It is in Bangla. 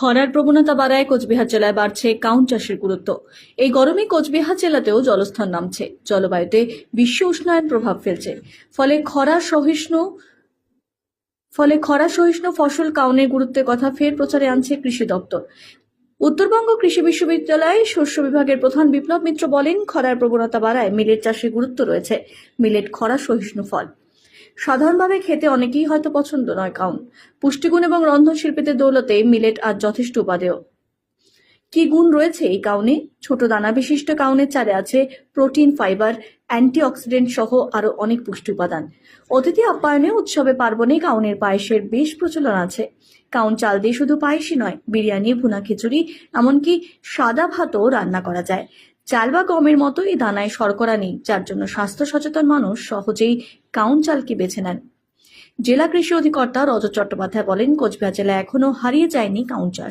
খরার প্রবণতা বাড়ায় কোচবিহার জেলায় বাড়ছে কাউন চাষের গুরুত্ব। এই গরমে কোচবিহার জেলাতেও জলস্তর নামছে, জলবায়ুতে বিশ্ব উষ্ণায়ন প্রভাব ফেলছে। ফলে খরা সহিষ্ণু ফসল কাউনের গুরুত্বের কথা ফের প্রচারে আনছে কৃষি দপ্তর। উত্তরবঙ্গ কৃষি বিশ্ববিদ্যালয় শস্য বিভাগের প্রধান বিপ্লব মিত্র বলেন, খরার প্রবণতা বাড়ায় মিলেট চাষে গুরুত্ব রয়েছে। মিলেট খরা সহিষ্ণু ফল। সাধারণভাবে খেতে অনেকেই হয়তো পছন্দ নয় কাউন। পুষ্টিগুণ এবং রন্ধন শিল্পীদের দৌলতে মিলেট আজ যথেষ্ট উপাদেয়। কি গুণ রয়েছে এই কাউনে? ছোট দানা বিশিষ্ট কাউনের চালে আছে প্রোটিন, ফাইবার, অ্যান্টিঅক্সিডেন্ট সহ আরো অনেক পুষ্টি উপাদান। অতিথি আপ্যায়নে, উৎসবে, পার্বণে কাউনের পায়েসের বেশ প্রচলন আছে। কাউন চাল দিয়ে শুধু পায়েসই নয়, বিরিয়ানি, ভুনা খিচুড়ি, এমনকি সাদা ভাতও রান্না করা যায়। চাল বা গমের মতো এই দানায় শর্করা নেই, যার জন্য স্বাস্থ্য সচেতন মানুষ সহজেই কাউন চালকে বেছে নেন। জেলা কৃষি অধিকর্তা রজত চট্টোপাধ্যায় বলেন, কোচবিহার জেলায় এখনো হারিয়ে যায়নি কাউন চাষ।